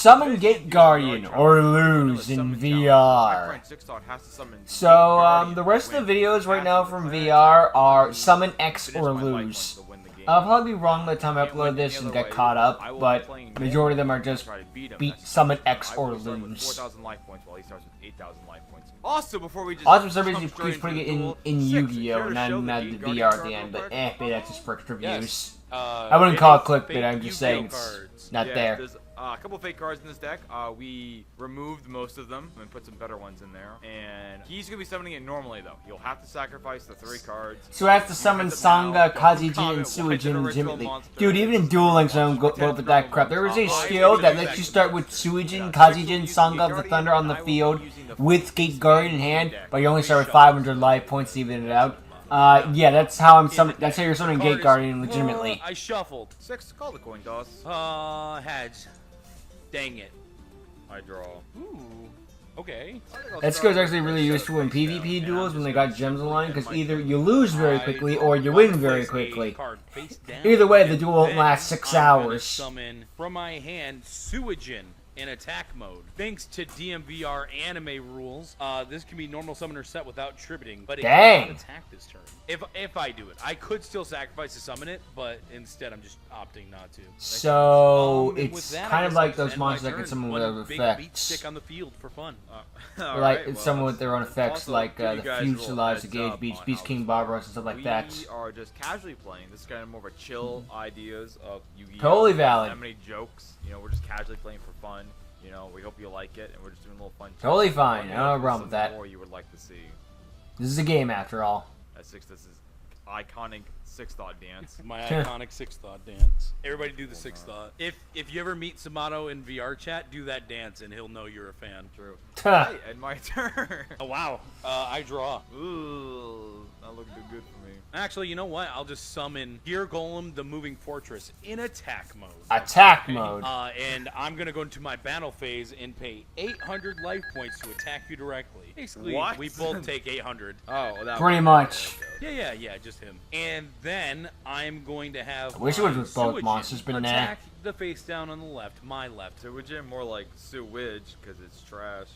Summon Gate Guardian or lose in VR. So, the rest of the videos right now from VR are Summon X or lose. I'll probably be wrong by the time I upload this and get caught up, but majority of them are just beat Summon X or lose. Also, before we just for some reason, he's putting it in Yu-Gi-Oh! and not the VR at the end, but maybe that's just for extra views. I wouldn't call it clickbait, I'm just saying it's not there. There's a couple fake cards in this deck. We removed most of them and put some better ones in there. And he's going to be summoning it normally, though. You'll have to sacrifice the 3 cards. So I have to summon Sangha, Kazijin, and Suijin legitimately. Dude, even in Duel Links, I don't go with that crap. There is a skill that lets you start with Suijin, Kazijin, Sangha of the Thunder on the field with Gate Guardian in hand, but you only start with 500 life points to even it out. Yeah, that's how that's how you're summoning Gate Guardian legitimately. I shuffled. 6, call the coin toss. Heads. Dang it. I draw. Ooh. Okay. That skill is actually really useful in PvP duels when they got gems in line, because either you lose very quickly or you win very quickly. Either way, the duel won't last 6 hours. Summon from my hand Suijin in attack mode. Thanks to DMVR anime rules, this can be normal summoner set without tributing, but it cannot attack this turn. If I do it, I could still sacrifice to summon it, but instead I'm just opting not to. So it's kind of like those monsters that can summon with other effects. Stick on the field for fun. Like someone with their own effects, like the Fuselage, the Gauge Beast, Beast King, Barbaros, and stuff like that. We are just casually playing. This is kind of more of a chill ideas of Yu-Gi-Oh! Totally valid. Not many jokes. You know, we're just casually playing for fun. You know, we hope you like it, and we're just doing a little fun. Totally fine. I don't have a problem with that. More you would like to see. This is a game after all. At 6, this is iconic 6 thought dance. My iconic 6 thought dance. Everybody do the 6 thought. If you ever meet Samato in VR chat, do that dance and he'll know you're a fan. True. Hey, and my turn. Oh wow. I draw. Ooh, that looked good for me. Actually, you know what? I'll just summon Gear Golem, the Moving Fortress, in attack mode. Attack mode. And I'm gonna go into my battle phase and pay 800 life points to attack you directly. Basically, we both take 800. Oh, that pretty much. Yeah, just him. And then I'm going to have. I wish it was with both monsters, but nah. Attack the face down on the left, my left. Suijin more like Suwidge because it's trash.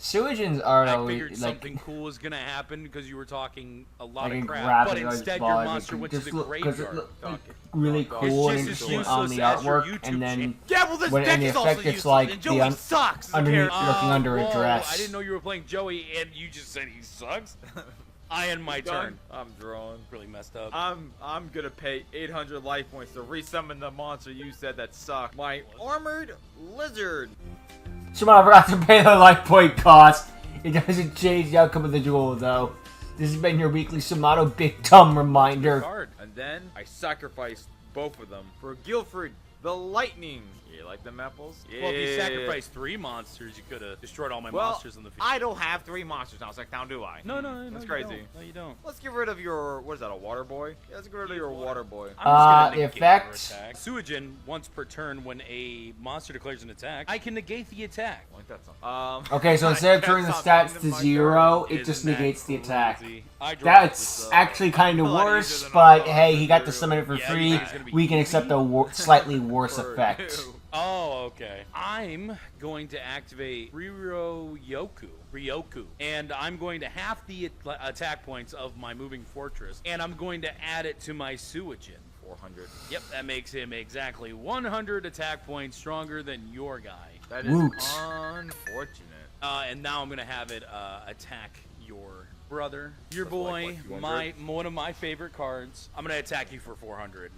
Suijins are I figured something cool was gonna happen because you were talking a lot like of crap, but instead your monster went to the graveyard. graveyard. Really cool and interesting on the artwork, and then when in the effect it's like the underneath looking under a dress. I didn't know you were playing Joey, and you just said he sucks. I end my turn. I'm drawn. Really messed up. I'm gonna pay 800 life points to resummon the monster you said that sucked. My armored lizard. Someone forgot to pay the life point cost. It doesn't change the outcome of the duel, though. This has been your weekly Samato Big Dumb reminder. And then I sacrificed both of them for Guilford the Lightning. You like them apples? Yeah. Well, if you sacrificed 3 monsters, you could have destroyed all my monsters in the field. I don't have 3 monsters now, now do I? No, that's crazy. No, you don't. Let's get rid of your, what is that, a water boy? Yeah, let's get rid of your water boy. The effect. Suijin, once per turn, when a monster declares an attack, I can negate the attack. I like that song. Okay, so instead of turning the stats to 0, it just negates the attack. That's actually kind of worse, but hey, he got to summon it for free. We can accept a slightly worse effect. Oh, okay. I'm going to activate Ryoku, and I'm going to half the attack points of my Moving Fortress, and I'm going to add it to my Suijin. 400. Yep, that makes him exactly 100 attack points stronger than your guy. That is unfortunate. And now I'm going to have it attack your brother, your boy, one of my favorite cards. I'm going to attack you for 400.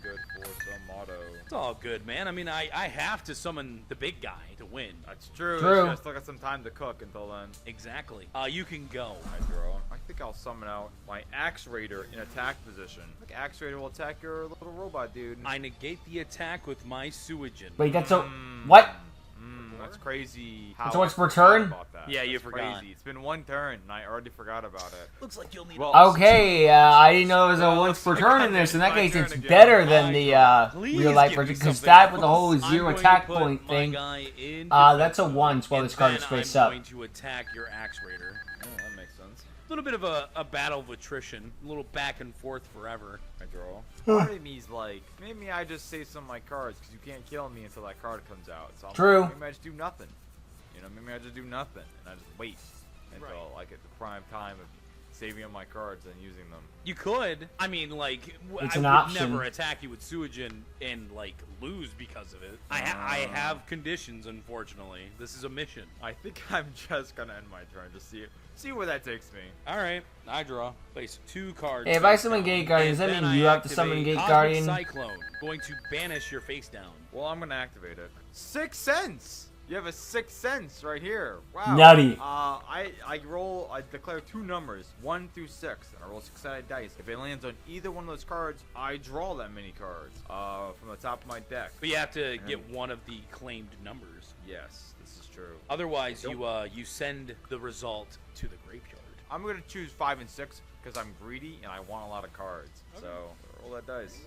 Good for Samato. It's all good, man. I mean, I have to summon the big guy to win. That's true. I still got some time to cook until then. Exactly. You can go. I draw. I think I'll summon out my Axe Raider in attack position. I think Axe Raider will attack your little robot dude. I negate the attack with my Suijin. Wait, that's a what? That's crazy. So what's per turn? Yeah, you forgot. Crazy. It's been 1 turn, and I already forgot about it. Looks like you'll need. Okay, I didn't know there was a once per turn in this. In that case, it's better than the real life version, because that with the whole 0 attack point thing, that's a 1 while this card is face up. I'm going to attack your Axe Raider. Oh, that makes sense. little bit of a battle of attrition, a little back and forth forever. I draw. Part of me's like, maybe I just save some of my cards because you can't kill me until that card comes out. So I'm True. Like, maybe I just do nothing. You know, maybe I just do nothing and I just wait until I get the prime time of saving up my cards and using them. You could. I mean, like, It's I an would option. never attack you with Suijin and like lose because of it. I have conditions, unfortunately. This is a mission. I think I'm just gonna end my turn to see where that takes me. All right, I draw. Place 2 cards. Hey, if I face summon down. Gate Guardian, does that And mean then you I have to summon activate Gate Cosmic Guardian? Cyclone, going to banish your face down. Well, I'm gonna activate it. 6 cents. You have a 6 cents right here. Wow. Nutty. I declare 2 numbers, 1 through 6, and I roll 6-sided dice. If it lands on either one of those cards, I draw that many cards from the top of my deck. But you have to get one of the claimed numbers. Yes, this is true. Otherwise, you send the result to the graveyard. I'm gonna choose 5 and 6 because I'm greedy and I want a lot of cards. So roll that dice.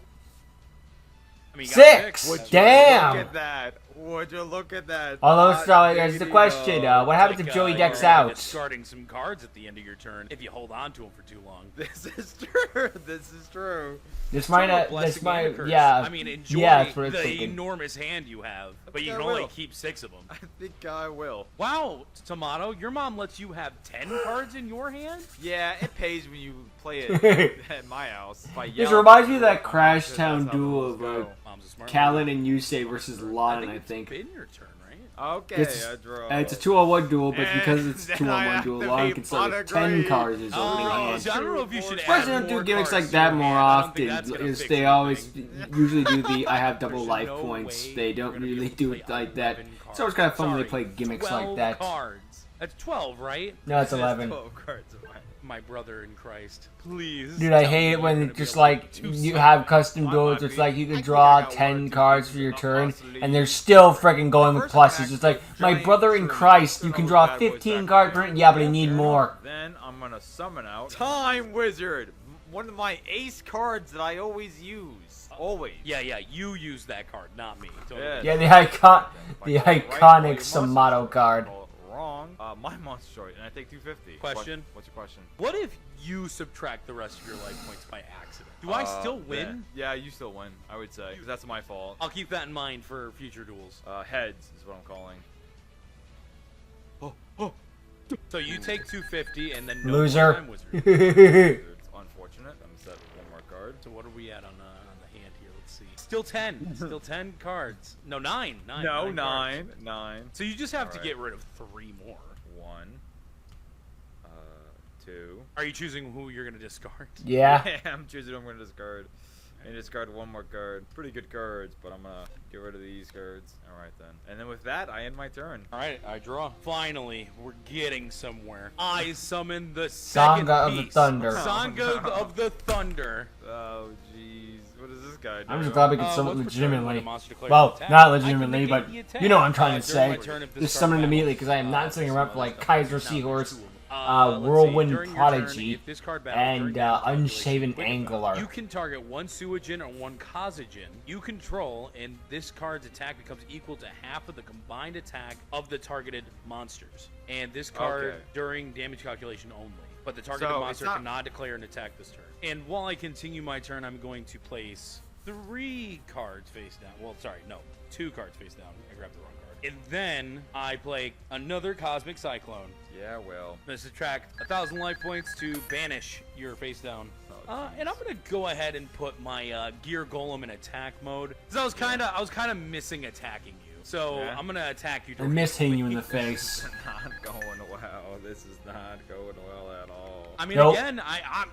I mean, you got 6. Would you Damn. look at that? Would you look at that? Although, Not so here's the greedy, question: though. what happens if Joey decks out? Discarding some cards at the end of your turn if you hold on to them for too long. This is true. This is true. This might, Sort of a this blessing and a might, curse. yeah. I mean, enjoy yeah, that's what it's the thinking. enormous hand you have, but you think can I only will. keep 6 of them. I think I will. Wow, Tomato, your mom lets you have 10 cards in your hand? Yeah, it pays when you play it at my house. If I This yell reminds me of at that people, Crash that's Town how the duel rules of go. Mom's a smart Callan woman. and Yusei versus I Lon, think I it's think. been your turn, right? Okay, It's- I draw. It's a 2-on-1 duel, but because it's And 2-on-1 duel, then I Lon can start with activate 10 cards in his Pottergrave. opening hand. See, I don't know if you should Especially add don't do more gimmicks cards like to your that more hand. I don't think often. that's gonna Is fix they always anything. usually do the I have double There's life no points. way They you're don't gonna be really able to do play it like that. 11 It's always kind of fun when they Sorry, play gimmicks 12 like that. cards. That's 12, right? No, it's This is 11. 12 cards of mine. My brother in Christ, please. Dude, I tell hate me it you're when gonna it's be just able like to do you something. have custom Why duels. not It's be? like you I can think draw I got 10 one, cards two, for your three, turn, possibly. and they're still freaking going with First pluses. attack It's like, with my giant brother in turn. Christ, you Turn can all draw bad boys 15 back cards per there. turn. Yeah, but I need more. Then I'm gonna summon out Time Wizard, one of my ace cards that I always use. Always. Yeah, you use that card, not me. Totally. Yeah. Yeah, the Right, iconic your Samato monster card. choice. Wrong. My monster choice, and I take 250. Question? What's your question? What if you subtract the rest of your life points by accident? Do I still win? Yeah, you still win, I would say, because that's my fault. I'll keep that in mind for future duels. Heads is what I'm calling. Oh, So you take 250 and then no Loser. Time Wizard. it's unfortunate. I'm set with one more card. So what are we at on the hand here? Let's see. Still 10. Still 10 cards. No, 9. No, cards. 9. So you just have to Alright. get rid of 3 more. 1, 2. Are you choosing who you're going to discard? Yeah. I'm choosing who I'm going to discard. And discard one more card. Pretty good cards, but I'm going to get rid of these cards. Alright then. And then with that, I end my turn. Alright, I draw. Finally, we're getting somewhere. I summon the second Sangha of the piece. Thunder. Sangha Oh, no. of the Thunder. Oh, jeez. What is this guy doing? I'm just glad we can Once summon per turn, when a legitimately. monster declares Well, an attack, not I legitimately, can but negate the attack. you know what I'm trying to During my say. turn, if this Just card summon battles, immediately because I am not setting some her up other for like stuff. Kaiser Now there's Seahorse, two of them. Whirlwind Let's see, during your turn, Prodigy, if this card battles during and damage calculation, Unshaven quick Angler. effect, you can target one Suijin or one Kazijin you control, and this card's attack becomes equal to half of the combined attack of the targeted monsters. And this card Okay. during damage calculation only. But the targeted So, monster it's not- cannot declare an attack this turn. And while I continue my turn, I'm going to place 3 cards face down. Well, sorry, no, 2 cards face down. I grabbed the wrong card. And then I play another Cosmic Cyclone. Yeah, well. I'm gonna subtract 1,000 life points to banish your face down. Oh, And I'm gonna go ahead and put my Gear Golem in attack mode. Cause I was kind of missing attacking you. So Yeah. I'm gonna attack you. I'm missing you in the face. This is not going well. This is not going well at all. I mean, Nope. again,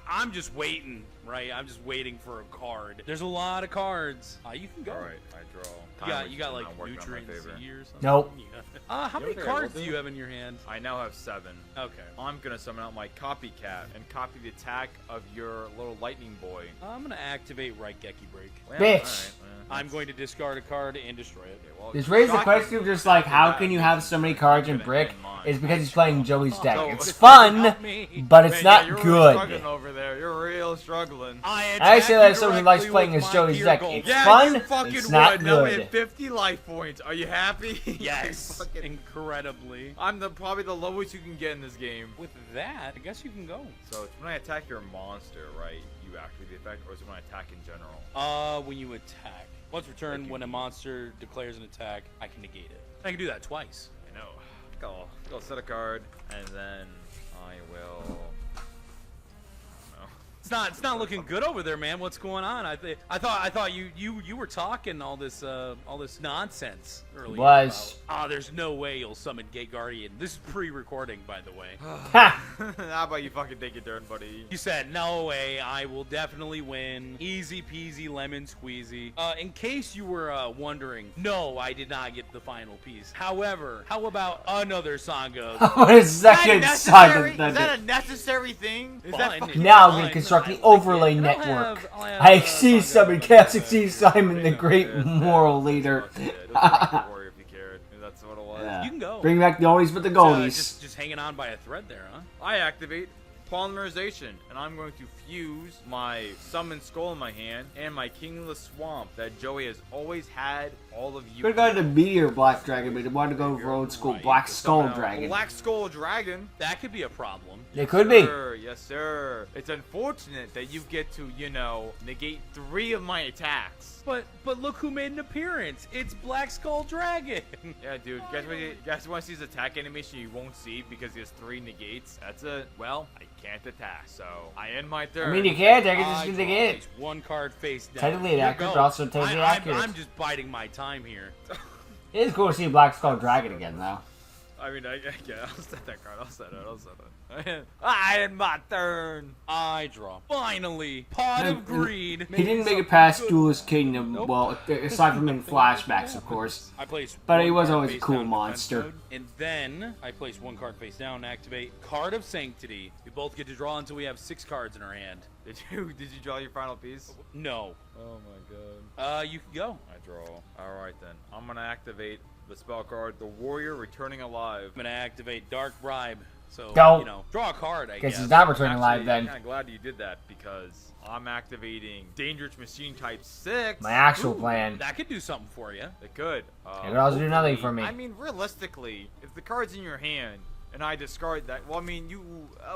I'm just waiting, right? I'm just waiting for a card. There's a lot of cards. You can go. All right, I draw. You got like Not working on my Nutrient favor. Z or something. Nope. You got- how You many think I will cards do do? you have in your hand? I now have 7. Okay. I'm gonna summon out my copycat and copy the attack of your little lightning boy. I'm gonna activate Right Geki Break. Well, Bitch. alright, well, I'm going to discard a card and destroy it. okay, well, This raises the shocking. question of just like, how can you have so many cards in Keep it Brick in mind. is because he's playing Joey's deck. Oh, It's fun, me. but it's Man, not you're really good. struggling over there. You're real struggling. I say that as someone who likes playing as Joey's deck. It's Yeah, fun, you fucking it's not would. Now we have good. 50 life points. Are you happy? Yes, Fucking- incredibly. I'm probably the lowest you can get in this game. With that, I guess you can go. So it's when I attack your monster, right? You activate the effect, or is it when I attack in general? When you attack. Once per turn, when a monster declares an attack, I can negate it. I can do that twice. I know. Go set a card, and then I will. It's not looking good over there, man. What's going on? I thought you were talking all this nonsense earlier. Was. There's no way you'll summon Gate Guardian. This is pre-recording, by the way. Ha! How about you fucking take your turn, buddy? You said, no way, I will definitely win. Easy peasy lemon squeezy. In case you were wondering, no, I did not get the final piece. However, how about another Sangha? What is second Saga Is Thunder? that a necessary thing? Is that Fine. fucking Now I'm Fine. gonna construct the I like overlay it. And network. I'll have, I see Sangha summon Thunder. Chaos Exceeds Simon, the great moral leader. Warrior if you cared. That's what it was. Yeah. You can go. Bring back the oldies but the goldies. Just hanging on by a thread there, huh? I activate polymerization, and I'm going to fuse my summon skull in my hand and my kingless swamp that Joey has always had all of you. Could have gone to Meteor Black Dragon, but they wanted to go for old school Right. Black to Skull summon a Dragon. Black Skull Dragon. That could be a problem. They could be. Sir, yes, sir. It's unfortunate that you get to, negate 3 of my attacks. But look who made an appearance. It's Black Skull Dragon. Yeah, dude. Guys want to see his attack animation you won't see because he has 3 negates. That's it. Well, I can't attack, so I end my turn. I mean, you can't. I can I just draw negate at least one card face down. Technically You inaccurate, go. but also technically accurate. I'm just biding my time here. It is cool to see Black Skull Dragon again, though. I mean, yeah, I'll set that card. I'll set it. I end my turn. I draw. Finally, Pot of Greed. He didn't make it past Duelist Kingdom, well, aside from in flashbacks, of course. I place But one he was card always a face cool down in monster. defense mode, and then I place one card face down and activate Card of Sanctity. We both get to draw until we have 6 cards in our hand. Did you draw your final piece? No. Oh my god. You can go. I draw. All right then. I'm gonna activate the spell card, the Warrior Returning Alive. I'm gonna activate Dark Bribe. So, Go. draw a card, I Guess guess. he's not returning Actually, alive then. I'm kind of glad you did that because I'm activating Dangerous Machine Type 6. My actual plan. That could do something for you. It could. It could also do nothing hopefully- for me. I mean, realistically, if the card's in your hand and I discard that, well, I mean,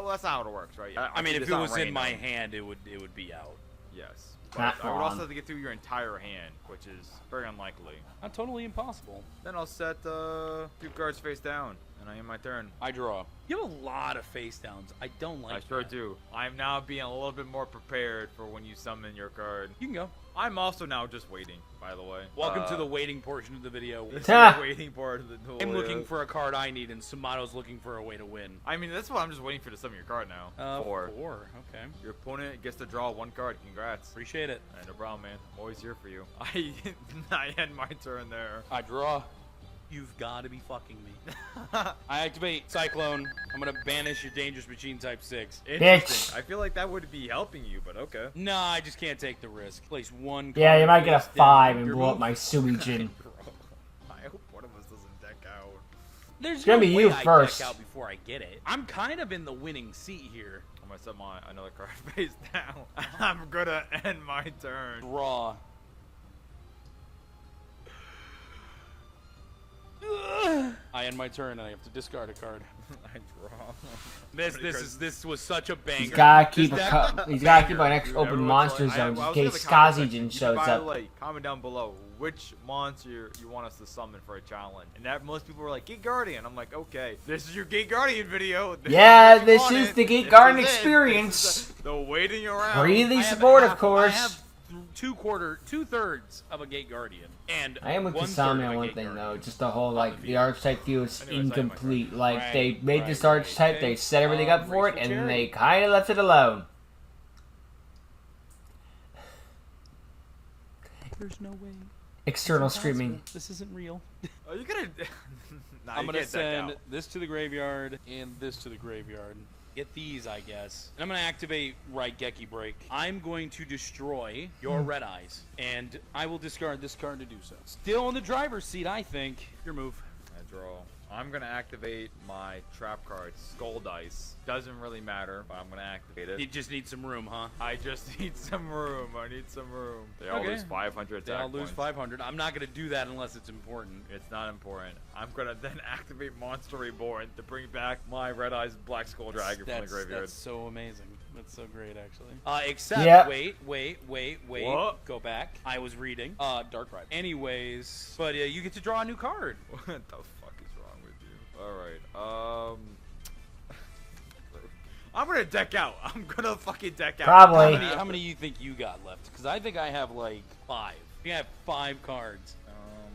that's not how it works, right? I mean, think if it's it not was in my random. hand, it would be out. Yes. Not But I would wrong. also have to get through your entire hand, which is very unlikely. Not totally impossible. Then I'll set 2 cards face down, and I end my turn. I draw. You have a lot of face downs. I don't like I sure that. do. I'm now being a little bit more prepared for when you summon your card. You can go. I'm also now just waiting, by the way. Welcome to the waiting portion of the video. This is Ha! the waiting part of the duel. I'm looking yeah. for a card I need, and Samato's looking for a way to win. I mean, that's what I'm just waiting for to summon your card now. 4. 4. Okay. Your opponent gets to draw 1 card. Congrats. Appreciate it. No problem, man. I'm always here for you. I end my turn there. I draw. You've got to be fucking me. I activate Cyclone. I'm going to banish your Dangerous Machine Type 6. Interesting. I feel like that would be helping you, but okay. No, I just can't take the risk. Place 1 card. Yeah, you might get a face down. 5 and Your blow up move. my Suijin. I hope one of us doesn't deck out. There's gonna no be way you I first. deck out before I get it. I'm kind of in the winning seat here. I'm gonna set another card face down. I'm gonna end my turn. Draw. I end my turn and I have to discard a card. I draw. This was such a banger. He's gotta keep This a deck- he's gotta keep an extra Dude, open everyone's monster like- zone I in was case in the comment Skazijin section. shows By the up. way, comment down below which monster you want us to summon for a challenge. And that most people were like, Gate Guardian. I'm like, okay, this is your Gate Guardian video. This Yeah, is what you this wanted. is the Gate This Guardian is it. experience. This is the waiting around. Freely I have support, half- of course. I have 2/3 of a Gate Guardian. And I am with 1/3 Kasami of on a one Gate thing Guardian. though, just the whole like the archetype view is Anyways, I am my incomplete. Like Right, they made this right, archetype, okay. they set everything up for it, Rachel and Cherry. they kind of left it alone. There's no way. External It's streaming. impossible. This isn't real. Are you gonna? Nah, I'm you gonna can't deck send out. this to the graveyard and this to the graveyard. Get these, I guess. And I'm gonna activate Raigeki Break. I'm going to destroy your Red Eyes, and I will discard this card to do so. Still in the driver's seat, I think. Your move. I draw. I'm gonna activate my trap card, Skull Dice. Doesn't really matter, but I'm gonna activate it. You just need some room, huh? I just need some room. I need some room. They all Okay. lose 500 attack They all lose points. 500. I'm not gonna do that unless it's important. It's not important. I'm gonna then activate Monster Reborn to bring back my Red Eyes Black Skull Dragon from the graveyard. That's so amazing. That's so great, actually. Except, Yep. wait. What? Go back. I was reading. Dark Ride. Anyways, but you get to draw a new card. What the fuck is wrong with you? All right. I'm gonna deck out. I'm gonna fucking deck out. Probably. How many you think you got left? Because I think I have like 5. I think I have 5 cards.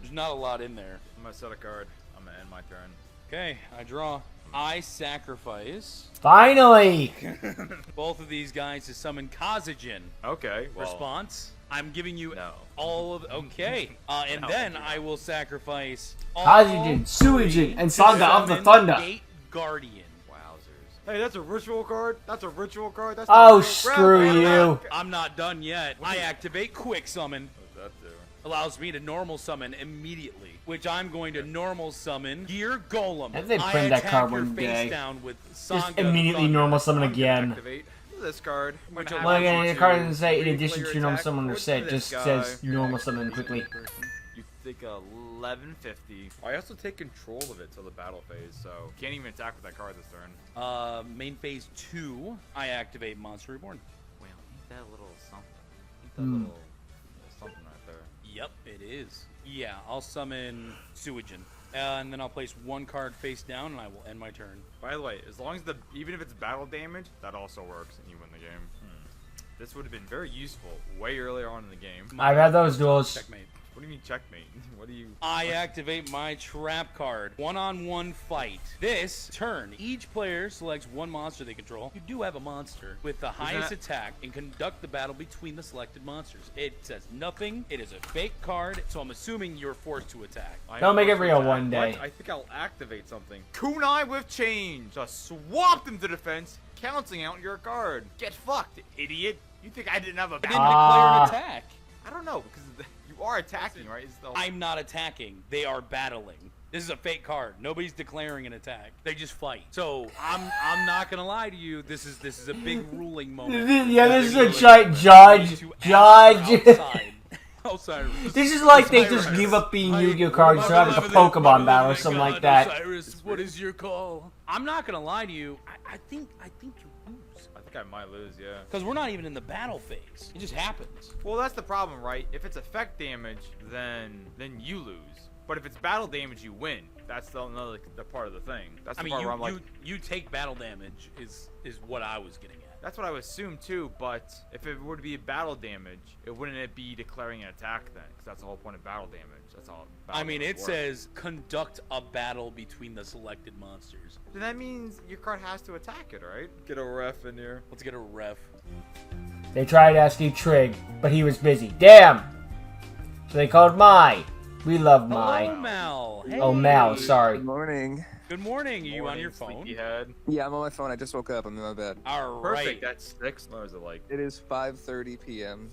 There's not a lot in there. I'm gonna set a card. I'm gonna end my turn. Okay, I draw. I sacrifice Finally! both of these guys to summon Kazajin. Okay. Well, Response? I'm giving you No. all of. Okay. And No, then you're I will sacrifice Kazajin, Suijin, and Saga of the Thunder. Gate Guardian. wowzers. Hey, that's a ritual card. That's a ritual card. That's Oh, not screw you. I'm not done yet. I activate Quick Summon. What does that do? Allows me to normal summon immediately, which I'm going to normal summon Gear Golem. If they I print that attack card your one face day, down with Just Saga immediately Thunder. normal summon I'm gonna again. activate this card. I'm Which gonna allows have Well, you the to card doesn't say in three addition player to normal attack summon or towards set, this just guy. says normal summon quickly. You take 1150. I also take control of it till the battle phase, so can't even attack with that card this turn. Main phase 2, I activate Monster Reborn. Well, ain't that a little something? Ain't that Hmm. little something right there? Yep, it is. Yeah, I'll summon Suijin. And then I'll place 1 card face down, and I will end my turn. By the way, as long as even if it's battle damage, that also works, and you win the game. This would have been very useful way earlier on in the game. I've had those duels. Checkmate. What do you mean checkmate? What do you? I activate my trap card. 1-on-1 fight. This turn, each player selects 1 monster they control. You do have a monster with the highest that- attack and conduct the battle between the selected monsters. It says nothing. It is a fake card, so I'm assuming you're forced to attack. They'll make it real Attack. one day. What? I think I'll activate something. Kunai with change. Just swap them to defense, canceling out your card. Get fucked, idiot. You think I didn't have a I didn't battle? Ah. declare an attack. I don't know because you are attacking, right? It's the I'm not attacking. They are battling. This is a fake card. Nobody's declaring an attack. They just fight. So I'm not gonna lie to you. This is a big ruling moment. Yeah, this is a Big judge. ruling Judge. moment. To ask for Judge. outside. Osiris. This is like they just give up being Yu-Gi-Oh cards to have like a Pokemon battle or something like that. Osiris, what is your call? I'm not gonna lie to you. I think you lose. I think I might lose, yeah. Because we're not even in the battle phase. It just happens. Well, that's the problem, right? If it's effect damage, then you lose. But if it's battle damage, you win. That's the part of the thing. That's the I mean, part where I'm like, you take battle damage is what I was getting at. that's what I would assume too. But if it were to be battle damage, wouldn't it be declaring an attack then? Because that's the whole point of battle damage. That's all. I mean, it works. says conduct a battle between the selected monsters. Then that means your card has to attack it, right? Get a ref in here. Let's get a ref. They tried asking Trig, but he was busy. Damn! So they called Mai. We love Hello, Mai. Mal. Hey. Oh, Mal, sorry. Good morning. Good morning. Are you on Morning, your phone? sleepyhead. Yeah, I'm on my phone. I just woke up. I'm in my bed. All Perfect. right. That's 6. What is it like? It is 5:30 p.m.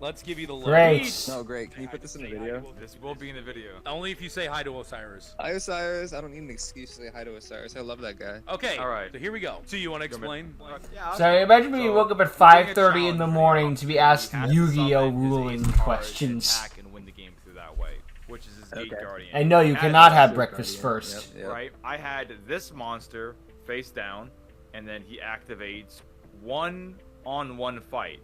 Let's give you the Great. lead. No, great. Can you put this in the video? This will be in the video. Only if you say hi to Osiris. Hi, Osiris. I don't need an excuse to say hi to Osiris. I love that guy. Okay. All right. So here we go. So you want to explain? Yeah, So imagine being woke up at 5:30 in the morning to be asked He has to Yu-Gi-Oh summon his ruling ace cards, questions. attack and win the game through that way, which is his Gate Okay. Guardian. And no, you Had cannot this, have breakfast first. Yep. Right? I had this monster face down, and then he activates 1-on-1 fight,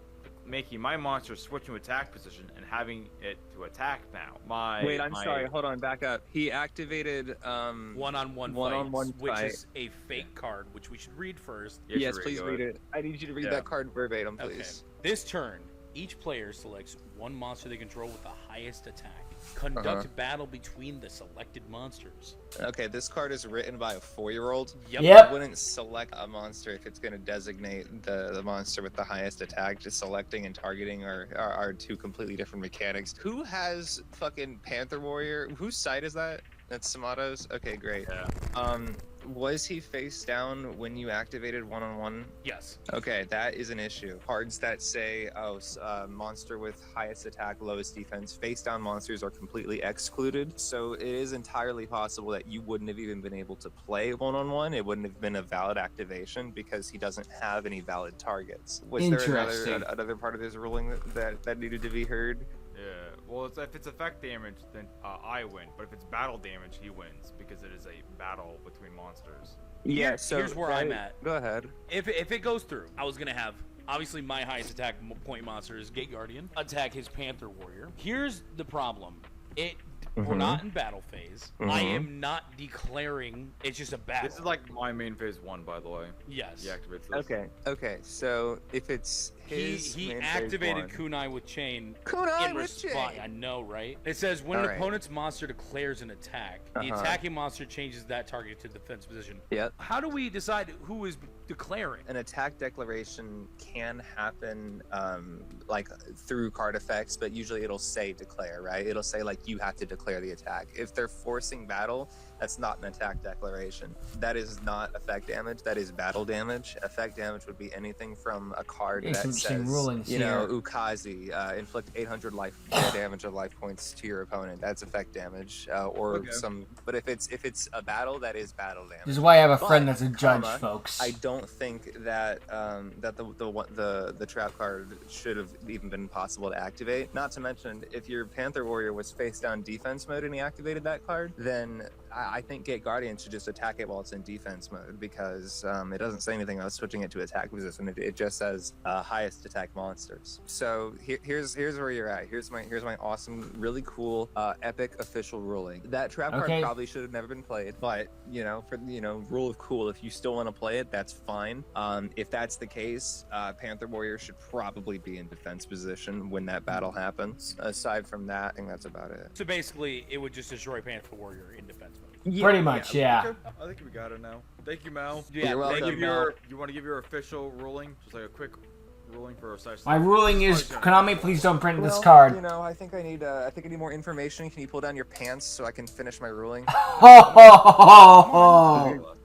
making my monster switch to attack position and having it to attack now. Wait, I'm sorry. Hold on. Back up. He activated One-on-one One-on-one fights, which fight. is a fake card, which we should read first. Yes, please read it. I need you to read Yeah. that card verbatim, Okay. please. This turn, each player selects 1 monster they control with the highest attack. Conduct battle between the selected monsters. Okay, this card is written by a 4-year-old. Yep. I wouldn't select a monster if it's going to designate the monster with the highest attack. Just selecting and targeting are 2 completely different mechanics. Who has fucking Panther Warrior? Whose side is that? That's Samato's? Okay, great. Yeah. Was he face down when you activated one-on-one? Yes. Okay, that is an issue. Cards that say, monster with highest attack, lowest defense, face down monsters are completely excluded. So it is entirely possible that you wouldn't have even been able to play one-on-one. It wouldn't have been a valid activation because he doesn't have any valid targets. Was there Interesting. another part of his ruling that needed to be heard? Yeah. Well, if it's effect damage, then I win. But if it's battle damage, he wins because it is a battle between monsters. Yeah, so here's where I'm at. Go ahead. If it goes through, I was gonna have obviously my highest attack point monster is Gate Guardian. Attack his Panther Warrior. Here's the problem. We're not in battle phase. I am not declaring. It's just a battle. This is like my main phase 1, by the way. Yes. He activates this. Okay. So if it's his He main phase activated one- Kunai with Chain. Kunai in with response. Chain. I know, right? It says when an Alright. opponent's monster declares an attack, the attacking monster changes that target to defense position. Yep. How do we decide who is declaring? An attack declaration can happen like through card effects, but usually it'll say declare, right? It'll say like you have to declare the attack. If they're forcing battle, that's not an attack declaration. That is not effect damage. That is battle damage. Effect damage would be anything from a card There's that some interesting says, rulings you know, here. Ukazi, inflict 800 damage of life points to your opponent. That's effect damage, or Okay. some. But if it's a battle, that is battle damage. This is why I have a friend But, that's a judge, comma, folks. I don't think that that the trap card should have even been possible to activate. Not to mention, if your Panther Warrior was face down defense mode and he activated that card, then I think Gate Guardian should just attack it while it's in defense mode because it doesn't say anything about switching it to attack position. It just says highest attack monsters. So here's where you're at. Here's my awesome, really cool, epic official ruling. That trap card Okay. probably should have never been played, but for rule of cool, if you still want to play it, that's fine. If that's the case, Panther Warrior should probably be in defense position when that battle happens. Aside from that, I think that's about it. So basically, it would just destroy Panther Warrior in defense mode. Pretty much, yeah. Okay, I think we got it now. Thank you, Mal. Yeah, You're welcome. thank you, Mel. You want to give your official ruling? Just like a quick ruling for our side. My ruling is, Konami, please don't print this Well, card. I think I need more information. Can you pull down your pants so I can finish my ruling?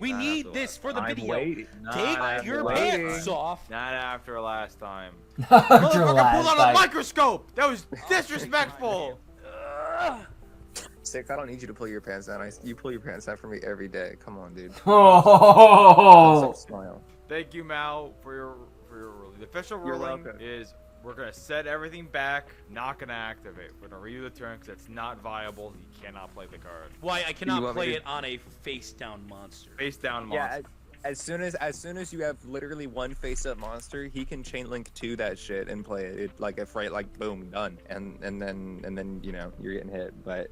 We Not need after this for the I'm video. waiting. Take your waiting. pants off. Not after last time. After Motherfucker last pulled out a night. microscope. That was disrespectful. Six, I don't need you to pull your pants down. You pull your pants down for me every day. Come on, dude. Oh. Smile. Thank you, Mal, for your ruling. The official You're ruling welcome. is we're gonna set everything back. Not gonna activate. We're gonna redo the turn because it's not viable. You cannot play the card. Why I You cannot want me play to- it on a face down monster. Face down Yeah. monster. As soon as you have literally one face-up monster, he can chain link to that shit and play it. Boom, done. And then you're getting hit. But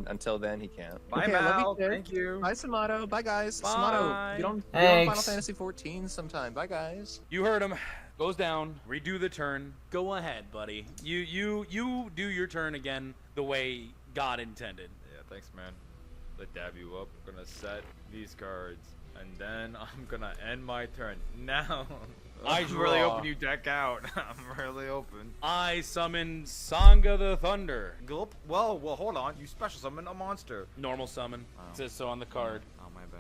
until then, he can't. Bye, Okay, I love Mal. you, Sid. Thank you. Bye, Samato. Bye, guys. Bye. Samato, get on Thanks. Final Fantasy 14 sometime. Bye, guys. You heard him. Goes down. Redo the turn. Go ahead, buddy. You do your turn again the way God intended. Yeah, thanks, man. Let dab you up. I'm gonna set these cards, and then I'm gonna end my turn. Now, I I'm really draw. hoping you deck out. I'm really hoping. I summon Sangha the Thunder. Gulp. Well, hold on. You special summon a monster. Normal summon. Oh. It says so on the card. Oh, my bad.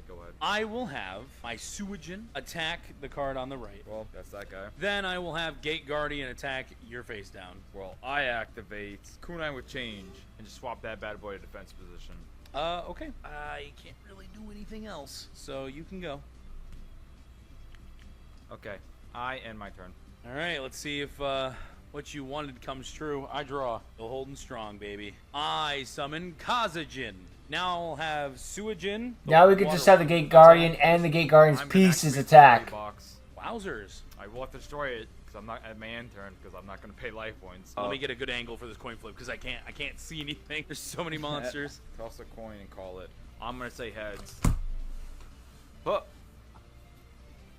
Go ahead. I will have my Suijin attack the card on the right. Well, that's that guy. Then I will have Gate Guardian attack your face down. Well, I activate Kunai with change and just swap that bad boy to defense position. Okay. I can't really do anything else, so you can go. Okay, I end my turn. All right, let's see if what you wanted comes true. I draw. Still holding strong, baby. I summon Kazajin. Now I'll have Suijin. Now we can just have the Gate Guardian and the Gate Guardian's I'm gonna pieces activate the attack. party box. Wowzers. I will have to destroy it because I'm not at my end turn because I'm not gonna pay life points. Let me get a good angle for this coin flip because I can't see anything. There's so many monsters. Toss a coin and call it. I'm gonna say heads. Huh.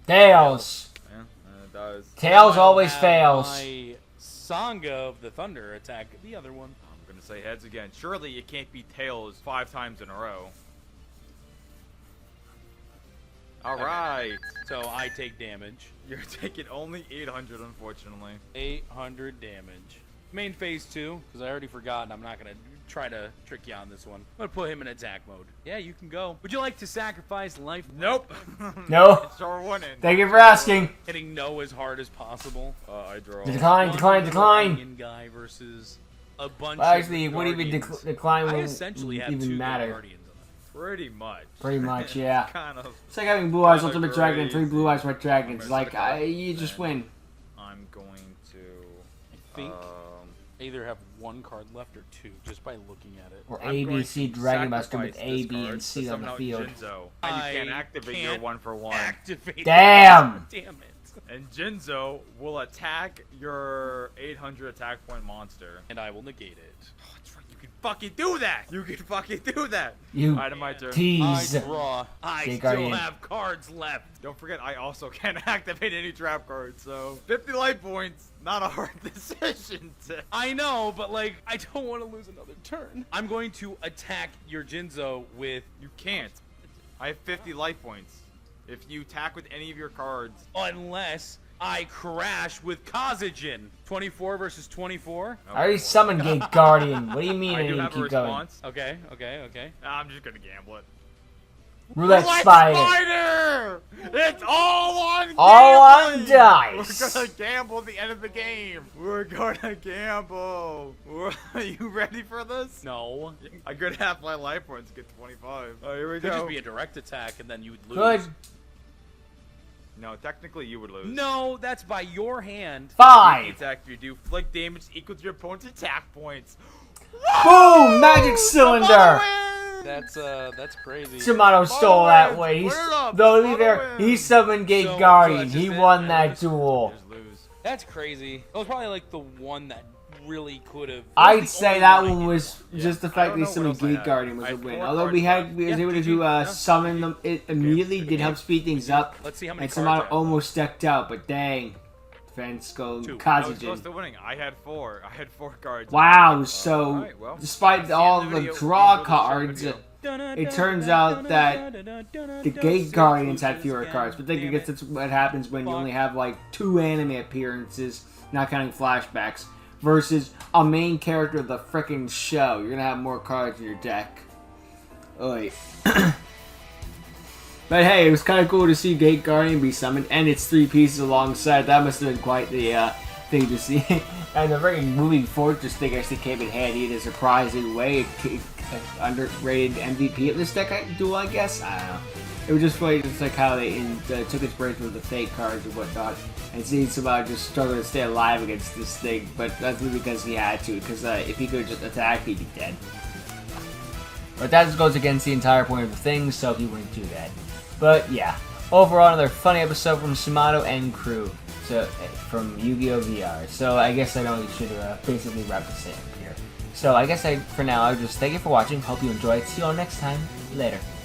Tails. Yeah, it does. Tails I'll always have fails. My Sangha of the Thunder attack the other one. I'm gonna say heads again. Surely it can't be tails 5 times in a row. All right. So I take damage. You're taking only 800, unfortunately. 800 damage. Main phase 2, because I already forgot and I'm not going to try to trick you on this one. I'm gonna put him in attack mode. Yeah, you can go. Would you like to sacrifice life? Nope. No. It's our one in. Thank you for asking. Hitting no as hard as possible. I draw. Decline. One guy versus a bunch Well, actually, of it wouldn't even Guardians. decline I wouldn't essentially have even two matter. Guardians on Pretty much. Pretty much, yeah. Kind of. It's like having Blue Eyes Kinda Ultimate Dragon and 3 crazy. Blue Eyes White Dragons. I'm Like, gonna you just win. I'm going to. I think I either have one card left or two, just by looking at it. Or I'm A, going B, C to Dragon Master with sacrifice A, this B, and card C to on the summon out field. Jinzo. And you can't activate your can't 1-for-1. Activate Damn! Damn it. And Jinzo will attack your 800 attack point monster. And I will negate it. Oh, that's right. You can fucking do that. You can fucking do that. You Alright, my turn. tease. I draw. I Jake still Guardian. have cards left. Don't forget, I also can't activate any trap cards. So 50 life points. Not a hard decision. I know, but like, I don't want to lose another turn. I'm going to attack your Jinzo with. You can't. I have 50 life points. If you attack with any of your cards. Unless I crash with Kazajin. 24 versus 24. I already summoned Gate Guardian. What do you mean I I do need to have a keep going? response. Okay. I'm just gonna gamble it. Roulette Spider. Spider! It's all on All on gambling! dice. We're gonna gamble at the end of the game. We're gonna gamble. Are you ready for this? No. I could half my life points to get 25. Oh, here we Could go. just be a direct attack and then you would lose. Good. No, technically you would lose. No, that's by your hand. The 5. attack you do inflict damage equal to your opponent's attack points. Boom! Magic Cylinder. That's crazy. Shimano stole that way. Put it up. Though to be Shimano fair, he wins. summoned Gate So Guardian. just He hit won and that lose. duel. Just lose. That's crazy. That was probably like the one that really could have. I'd say that one was Yeah. just the I fact don't that he know what summoned else I Gate had. Guardian was I a had win. 4 Although cards we left. was Yeah, able GG. to Yeah. summon them, it immediately did help speed things up. Let's see how many And cards. Shimano I have. almost decked out, but dang. Defense go Two. I was close Kazajin. to winning. I had 4. I had 4 cards. Wow, so Alright, well, despite that's the all end of the video. draw Enjoy the short cards, video. it turns out that the Gate Guardians had fewer cards. But then I guess that's what happens when you only have like 2 anime appearances, not counting flashbacks, versus a main character of the frickin' show. You're gonna have more cards in your deck. Oi. But hey, it was kind of cool to see Gate Guardian be summoned, and it's 3 pieces alongside. That must have been quite the thing to see. And the freaking moving fortress thing actually came in handy in a surprising way. Underrated MVP of this deck duel, I guess. I don't know. It was just funny, just like how they took inspiration with the fake cards and whatnot, and seeing somebody just struggle to stay alive against this thing. But that's really because he had to, because if he could just attack, he'd be dead. But that just goes against the entire point of the thing, so he wouldn't do that. But yeah, overall, another funny episode from Shimano and crew. So from Yu-Gi-Oh! VR. So I guess I know we should basically wrap this up here. So I guess for now, I'll just thank you for watching. Hope you enjoyed. See you all next time. Later.